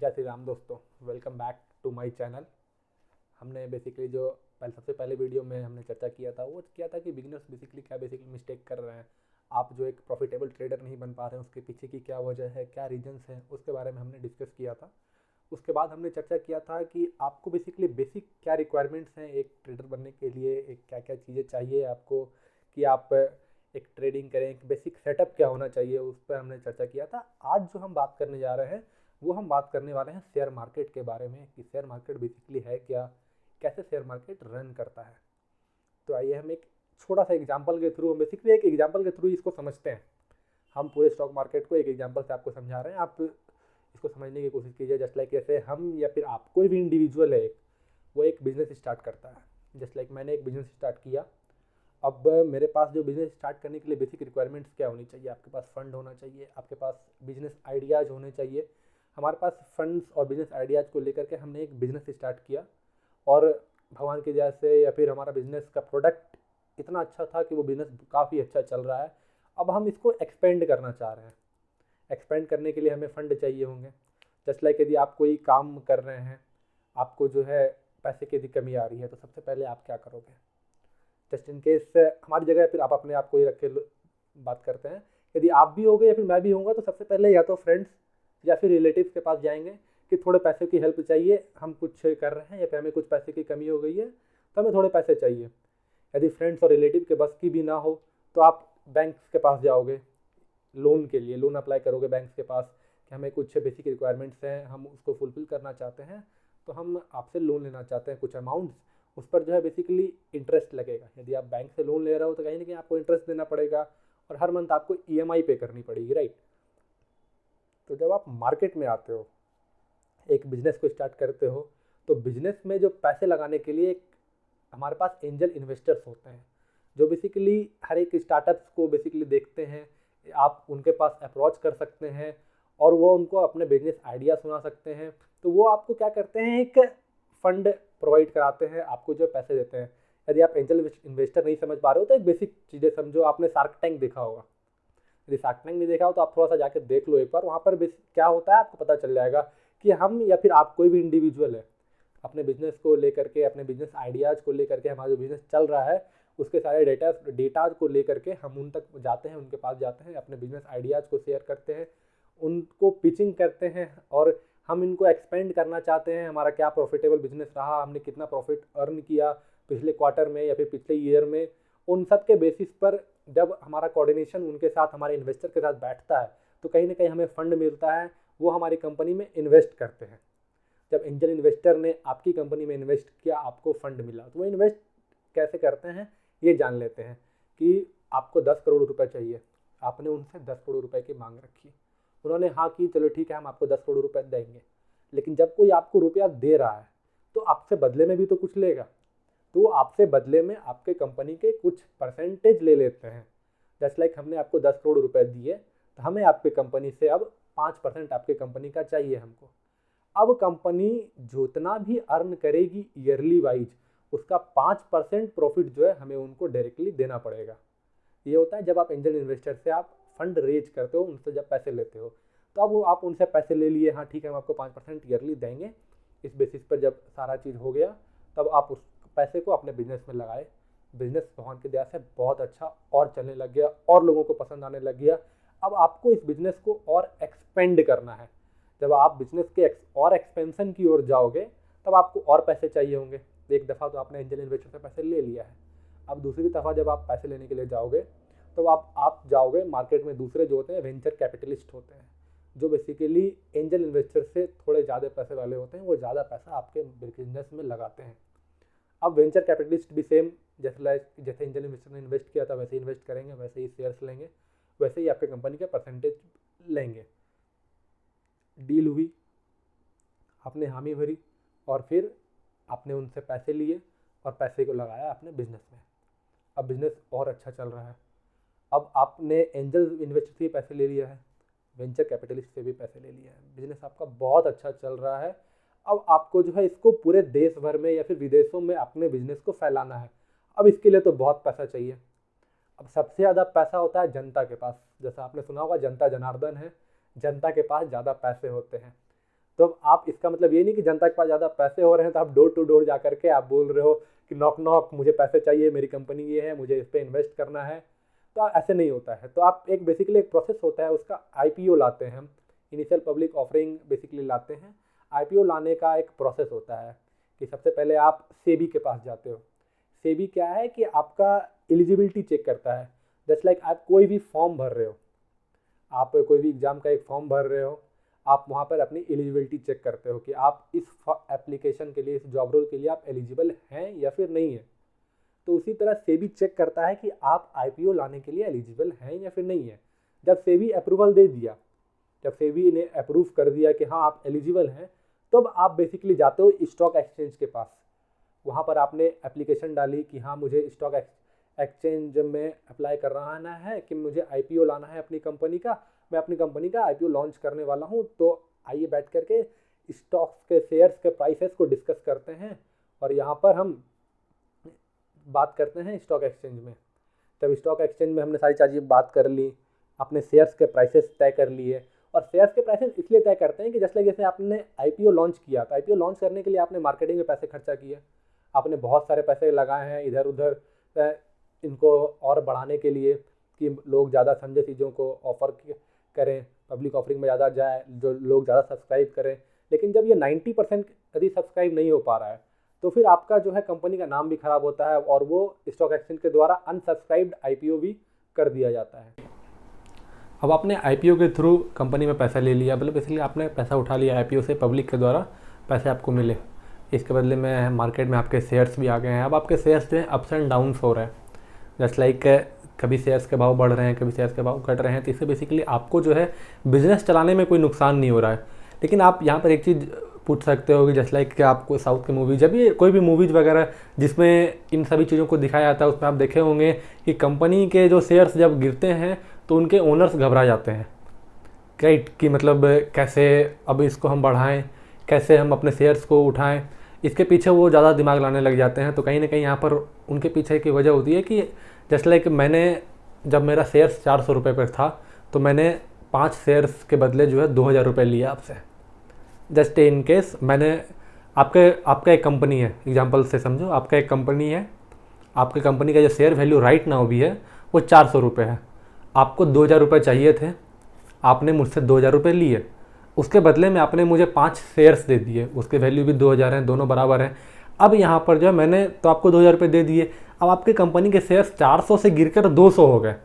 जय श्री राम दोस्तों। Welcome back to my channel. हमने बेसिकली जो सबसे पहले वीडियो में हमने चर्चा किया था वो किया था कि बिगिनर्स बेसिकली क्या मिस्टेक कर रहे हैं। आप जो एक प्रॉफिटेबल ट्रेडर नहीं बन पा रहे हैं उसके पीछे की क्या वजह है, क्या रीजंस हैं, उसके बारे में हमने डिस्कस किया था। उसके बाद हमने चर्चा किया था कि आपको बेसिकली बेसिक क्या रिक्वायरमेंट्स हैं एक ट्रेडर बनने के लिए, एक क्या क्या चीज़ें चाहिए आपको कि आप एक ट्रेडिंग करें, एक बेसिक सेटअप क्या होना चाहिए, उस पर हमने चर्चा किया था। आज जो हम बात करने जा रहे हैं वो हम बात करने वाले हैं शेयर मार्केट के बारे में कि शेयर मार्केट बेसिकली है क्या, कैसे शेयर मार्केट रन करता है। तो आइए हम एक छोटा सा एग्जांपल के थ्रू, हम बेसिकली एक एग्जांपल के थ्रू इसको समझते हैं। हम पूरे स्टॉक मार्केट को एक एग्जांपल से आपको समझा रहे हैं, आप इसको समझने की कोशिश कीजिए। जस्ट लाइक जैसे हम या फिर आप, कोई भी इंडिविजुअल है वो एक बिजनेस स्टार्ट करता है। जस्ट लाइक मैंने एक बिजनेस स्टार्ट किया। अब मेरे पास जो बिजनेस स्टार्ट करने के लिए बेसिक रिक्वायरमेंट्स क्या होनी चाहिए, आपके पास फंड होना चाहिए, आपके पास बिजनेस आइडियाज़ होने चाहिए। हमारे पास फंड्स और बिजनेस आइडियाज़ को लेकर के हमने एक बिज़नेस स्टार्ट किया और भगवान की दया से या फिर हमारा बिजनेस का प्रोडक्ट इतना अच्छा था कि वो बिज़नेस काफ़ी अच्छा चल रहा है। अब हम इसको एक्सपेंड करना चाह रहे हैं। एक्सपेंड करने के लिए हमें फ़ंड चाहिए होंगे। जस्ट लाइक यदि आप कोई काम कर रहे हैं, आपको जो है पैसे की यदि कमी आ रही है तो सबसे पहले आप क्या करोगे। जस्ट इन केस हमारी जगह फिर आप अपने आप को ही रख के बात करते हैं। यदि आप भी होगे या फिर मैं भी होऊंगा तो सबसे पहले या तो फ्रेंड्स या फिर रिलेटिव्स के पास जाएंगे कि थोड़े पैसे की हेल्प चाहिए, हम कुछ कर रहे हैं या फिर हमें कुछ पैसे की कमी हो गई है तो हमें थोड़े पैसे चाहिए। यदि फ्रेंड्स और रिलेटिव के बस की भी ना हो तो आप बैंक्स के पास जाओगे, लोन के लिए लोन अप्लाई करोगे बैंक्स के पास कि हमें कुछ बेसिक रिक्वायरमेंट्स हैं, हम उसको फुलफिल करना चाहते हैं, तो हम आपसे लोन लेना चाहते हैं कुछ अमाउंट्स। उस पर जो है बेसिकली इंटरेस्ट लगेगा। यदि आप बैंक से लोन ले रहे हो तो कहीं ना कहीं आपको इंटरेस्ट देना पड़ेगा और हर मंथ आपको ईएमआई पे करनी पड़ेगी, राइट। तो जब आप मार्केट में आते हो, एक बिजनेस को स्टार्ट करते हो, तो बिजनेस में जो पैसे लगाने के लिए एक हमारे पास एंजल इन्वेस्टर्स होते हैं जो बेसिकली हर एक स्टार्टअप्स को बेसिकली देखते हैं। आप उनके पास अप्रोच कर सकते हैं और वो उनको अपने बिजनेस आइडिया सुना सकते हैं। तो वो आपको क्या करते हैं, एक फंड प्रोवाइड कराते हैं, आपको जो पैसे देते हैं। यदि आप एंजल इन्वेस्टर नहीं समझ पा रहे हो तो एक बेसिक चीज़ें समझो। आपने शार्क टैंक देखा होगा, यदि शार्क टैंक नहीं देखा हो तो आप थोड़ा सा जाकर देख लो एक बार। वहाँ पर क्या होता है आपको पता चल जाएगा कि हम या फिर आप कोई भी इंडिविजुअल है अपने बिजनेस को लेकर के, अपने बिजनेस आइडियाज़ को लेकर के, हमारा जो बिजनेस चल रहा है उसके सारे डेटाज को लेकर के हम उन तक जाते हैं, उनके पास जाते हैं, अपने बिजनेस आइडियाज़ को शेयर करते हैं, उनको पिचिंग करते हैं और हम इनको एक्सपेंड करना चाहते हैं। हमारा क्या प्रॉफिटेबल बिजनेस रहा, हमने कितना प्रॉफिट अर्न किया पिछले क्वार्टर में या फिर पिछले ईयर में, उन सब के बेसिस पर जब हमारा कोऑर्डिनेशन उनके साथ, हमारे इन्वेस्टर के साथ बैठता है तो कहीं ना कहीं हमें फंड मिलता है, वो हमारी कंपनी में इन्वेस्ट करते हैं। जब एंजल इन्वेस्टर ने आपकी कंपनी में इन्वेस्ट किया, आपको फंड मिला, तो वो इन्वेस्ट कैसे करते हैं ये जान लेते हैं कि आपको 10 करोड़ रुपए चाहिए, आपने उनसे 10 करोड़ रुपए की मांग रखी, उन्होंने हाँ की, चलो ठीक है हम आपको 10 करोड़ रुपए देंगे। लेकिन जब कोई आपको रुपया दे रहा है तो आपसे बदले में भी तो कुछ लेगा, तो वो आपसे बदले में आपके कंपनी के कुछ परसेंटेज ले लेते हैं। जस्ट लाइक हमने आपको 10 करोड़ रुपए दिए तो हमें आपकी कंपनी से अब 5% आपके कंपनी का चाहिए हमको। अब कंपनी जितना भी अर्न करेगी ईयरली वाइज, उसका 5% प्रॉफिट जो है हमें उनको डायरेक्टली देना पड़ेगा। ये होता है जब आप एंजल इन्वेस्टर से आप फंड रेज करते हो, उनसे जब पैसे लेते हो। तो अब आप उनसे पैसे ले लिए, हाँ ठीक है हम आपको 5% ईयरली देंगे। इस बेसिस पर जब सारा चीज़ हो गया तब आप उस पैसे को अपने बिजनेस में लगाए। बिजनेस भगवान की दया से बहुत अच्छा और चलने लग गया और लोगों को पसंद आने लग गया। अब आपको इस बिजनेस को और एक्सपेंड करना है। जब आप बिजनेस के और एक्सपेंशन की ओर जाओगे तब आपको और पैसे चाहिए होंगे। एक दफ़ा तो आपने एंजल इन्वेस्टर से पैसे ले लिया है, अब दूसरी दफ़ा जब आप पैसे लेने के लिए जाओगे तो आप जाओगे मार्केट में। दूसरे जो होते हैं वेंचर कैपिटलिस्ट होते हैं जो बेसिकली एंजल इन्वेस्टर से थोड़े ज़्यादा पैसे वाले होते हैं, वो ज़्यादा पैसा आपके बिजनेस में लगाते हैं। अब वेंचर कैपिटलिस्ट भी सेम जैसे एंजल इन्वेस्टर ने इन्वेस्ट किया था वैसे ही इन्वेस्ट करेंगे, वैसे ही शेयर्स लेंगे, वैसे ही आपके कंपनी के परसेंटेज लेंगे। डील हुई, आपने हामी भरी और फिर आपने उनसे पैसे लिए और पैसे को लगाया अपने बिजनेस में। अब बिजनेस और अच्छा चल रहा है। अब आपने एंजल इन्वेस्टर से पैसे ले लिया है, वेंचर कैपिटलिस्ट से भी पैसे ले लिया है, बिजनेस आपका बहुत अच्छा चल रहा है। अब आपको जो है इसको पूरे देश भर में या फिर विदेशों में अपने बिजनेस को फैलाना है। अब इसके लिए तो बहुत पैसा चाहिए। अब सबसे ज़्यादा पैसा होता है जनता के पास, जैसा आपने सुना होगा जनता जनार्दन है, जनता के पास ज़्यादा पैसे होते हैं। तो अब आप इसका मतलब ये नहीं कि जनता के पास ज़्यादा पैसे हो रहे हैं तो आप डोर टू डोर जा करके आप बोल रहे हो कि नॉक नॉक मुझे पैसे चाहिए, मेरी कंपनी ये है, मुझे इस पर इन्वेस्ट करना है। तो ऐसे नहीं होता है। तो आप एक बेसिकली एक प्रोसेस होता है, उसका IPO लाते हैं हम, इनिशियल पब्लिक ऑफरिंग बेसिकली लाते हैं। IPO लाने का एक प्रोसेस होता है कि सबसे पहले आप सेबी के पास जाते हो। सेबी क्या है कि आपका एलिजिबिलिटी चेक करता है। जस्ट लाइक आप कोई भी फॉर्म भर रहे हो, आप कोई भी एग्ज़ाम का एक फॉर्म भर रहे हो, आप वहाँ पर अपनी एलिजिबिलिटी चेक करते हो कि आप इस एप्लीकेशन के लिए, इस जॉब रोल के लिए आप एलिजिबल हैं या फिर नहीं है। तो उसी तरह सेबी चेक करता है कि आप IPO लाने के लिए एलिजिबल हैं या फिर नहीं है। जब सेबी अप्रूवल दे दिया, जब सेबी ने अप्रूव कर दिया कि हाँ आप एलिजिबल हैं, तब तो आप बेसिकली जाते हो स्टॉक एक्सचेंज के पास। वहाँ पर आपने एप्लीकेशन डाली कि हाँ मुझे स्टॉक एक्सचेंज में अप्लाई कर रहा है कि मुझे IPO लाना है अपनी कंपनी का, मैं अपनी कंपनी का IPO लॉन्च करने वाला हूँ। तो आइए बैठ करके स्टॉक्स के, शेयर्स के प्राइसेस को डिस्कस करते हैं और यहाँ पर हम बात करते हैं स्टॉक एक्सचेंज में। तब स्टॉक एक्सचेंज में हमने सारी चीज़ें बात कर ली, अपने शेयर्स के प्राइसेस तय कर लिए। और शेयर्स के प्राइसेस इसलिए तय करते हैं कि जैसे आपने IPO लॉन्च किया, तो IPO लॉन्च करने के लिए आपने मार्केटिंग में पैसे खर्चा किया, आपने बहुत सारे पैसे लगाए हैं इधर उधर इनको और बढ़ाने के लिए कि लोग ज़्यादा समझे चीज़ों को, ऑफ़र करें, पब्लिक ऑफरिंग में ज़्यादा जाए, जो लोग ज़्यादा सब्सक्राइब करें। लेकिन जब ये 90% यदि सब्सक्राइब नहीं हो पा रहा है तो फिर आपका जो है कंपनी का नाम भी ख़राब होता है और वो स्टॉक एक्सचेंज के द्वारा अनसब्सक्राइब्ड IPO भी कर दिया जाता है। अब आपने IPO के थ्रू कंपनी में पैसा ले लिया, मतलब बेसिकली आपने पैसा उठा लिया IPO से, पब्लिक के द्वारा पैसे आपको मिले, इसके बदले में मार्केट में आपके शेयर्स भी आ गए हैं। अब आपके शेयर्स जो है अप्स एंड डाउन्स हो रहे हैं, जस्ट लाइक कभी शेयर्स के भाव बढ़ रहे हैं, कभी शेयर्स के भाव घट रहे हैं। तो इससे बेसिकली आपको जो है बिज़नेस चलाने में कोई नुकसान नहीं हो रहा है। लेकिन आप यहाँ पर एक चीज़ पूछ सकते हो कि जस्ट लाइक कि आपको साउथ के मूवी, जब ये कोई भी मूवीज़ वगैरह जिसमें इन सभी चीज़ों को दिखाया जाता है, उसमें आप देखे होंगे कि कंपनी के जो शेयर्स जब गिरते हैं तो उनके ओनर्स घबरा जाते हैं, राइट, कि मतलब कैसे अब इसको हम बढ़ाएं, कैसे हम अपने शेयर्स को उठाएं, इसके पीछे वो ज़्यादा दिमाग लाने लग जाते हैं। तो कहीं ना कहीं यहाँ पर उनके पीछे की वजह होती है कि जस्ट लाइक मैंने, जब मेरा शेयर्स 400 रुपये पर था तो मैंने 5 शेयर्स के बदले जो है 2000 रुपये लिया आपसे। जस्ट इन केस मैंने आपका एक कंपनी है, एग्जांपल से समझो, आपका एक कंपनी है, आपकी कंपनी का जो शेयर वैल्यू राइट नाउ भी है वो 400 रुपये है, आपको 2000 रुपये चाहिए थे, आपने मुझसे 2000 रुपये लिए, उसके बदले में आपने मुझे 5 शेयर्स दे दिए, उसके वैल्यू भी 2000 हैं, दोनों बराबर हैं। अब यहाँ पर जो है मैंने तो आपको 2000 रुपये दे दिए, अब आपकी कंपनी के शेयर्स 400 से गिरकर 200 हो गए।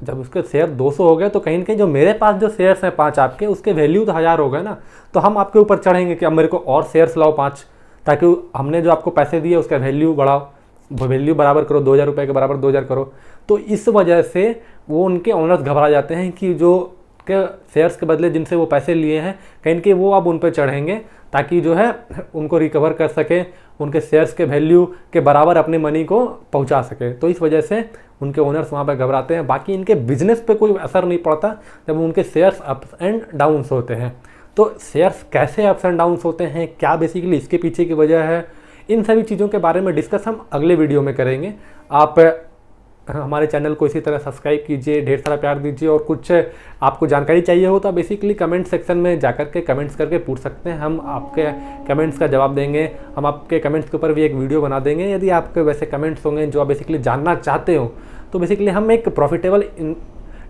जब उसके शेयर 200 हो गए तो कहीं ना कहीं जो मेरे पास जो शेयर्स हैं 5 आपके, उसके वैल्यू तो 1000 हो गए ना। तो हम आपके ऊपर चढ़ेंगे कि अब मेरे को और शेयर्स लाओ 5, ताकि हमने जो आपको पैसे दिए उसका वैल्यू बढ़ाओ, वैल्यू बराबर करो, 2000 रुपये के बराबर 2000 करो। तो इस वजह से वो उनके ओनर्स घबरा जाते हैं कि जो के शेयर्स के बदले जिनसे वो पैसे लिए हैं, कहीं कि वो अब उन पर चढ़ेंगे ताकि जो है उनको रिकवर कर सके, उनके शेयर्स के वैल्यू के बराबर अपने मनी को पहुंचा सके। तो इस वजह से उनके ओनर्स वहाँ पर घबराते हैं। बाकी इनके बिजनेस पे कोई असर नहीं पड़ता जब उनके शेयर्स अप्स एंड डाउन्स होते हैं। तो शेयर्स कैसे अप्स एंड डाउन्स होते हैं, क्या बेसिकली इसके पीछे की वजह है, इन सभी चीज़ों के बारे में डिस्कस हम अगले वीडियो में करेंगे। आप हमारे चैनल को इसी तरह सब्सक्राइब कीजिए, ढेर सारा प्यार दीजिए, और कुछ आपको जानकारी चाहिए हो तो आप बेसिकली कमेंट सेक्शन में जाकर के कमेंट्स करके पूछ सकते हैं, हम आपके कमेंट्स का जवाब देंगे। हम आपके कमेंट्स के ऊपर भी एक वीडियो बना देंगे। यदि आपके वैसे कमेंट्स होंगे जो आप बेसिकली जानना चाहते हो, तो बेसिकली हम एक प्रॉफिटेबल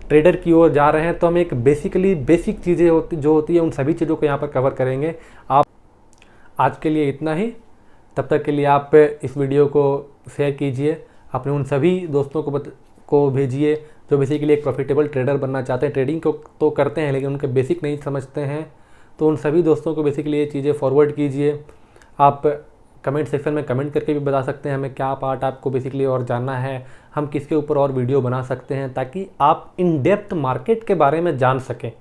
ट्रेडर की ओर जा रहे हैं, तो हम एक बेसिक चीज़ें जो होती है उन सभी चीज़ों को यहाँ पर कवर करेंगे। आप आज के लिए इतना ही, तब तक के लिए आप इस वीडियो को शेयर कीजिए, अपने उन सभी दोस्तों को भेजिए जो बेसिकली एक प्रॉफिटेबल ट्रेडर बनना चाहते हैं। ट्रेडिंग को तो करते हैं लेकिन उनके बेसिक नहीं समझते हैं, तो उन सभी दोस्तों को बेसिकली ये चीज़ें फॉरवर्ड कीजिए। आप कमेंट सेक्शन में कमेंट करके भी बता सकते हैं हमें क्या पार्ट आपको बेसिकली और जानना है, हम किसके ऊपर और वीडियो बना सकते हैं, ताकि आप इन डेप्थ मार्केट के बारे में जान सकें।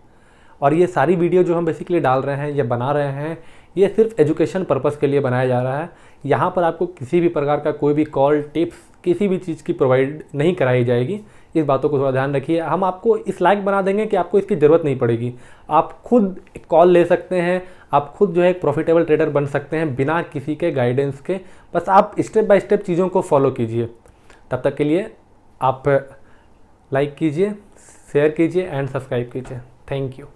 और ये सारी वीडियो जो हम बेसिकली डाल रहे हैं, ये बना रहे हैं, ये सिर्फ एजुकेशन पर्पज़ के लिए बनाया जा रहा है। यहाँ पर आपको किसी भी प्रकार का कोई भी कॉल, टिप्स, किसी भी चीज़ की प्रोवाइड नहीं कराई जाएगी। इस बातों को थोड़ा ध्यान रखिए। हम आपको इस लायक बना देंगे कि आपको इसकी ज़रूरत नहीं पड़ेगी। आप खुद कॉल ले सकते हैं, आप खुद जो है एक प्रॉफिटेबल ट्रेडर बन सकते हैं बिना किसी के गाइडेंस के। बस आप स्टेप बाय स्टेप चीज़ों को फॉलो कीजिए। तब तक के लिए आप लाइक कीजिए, शेयर कीजिए एंड सब्सक्राइब कीजिए। Thank you.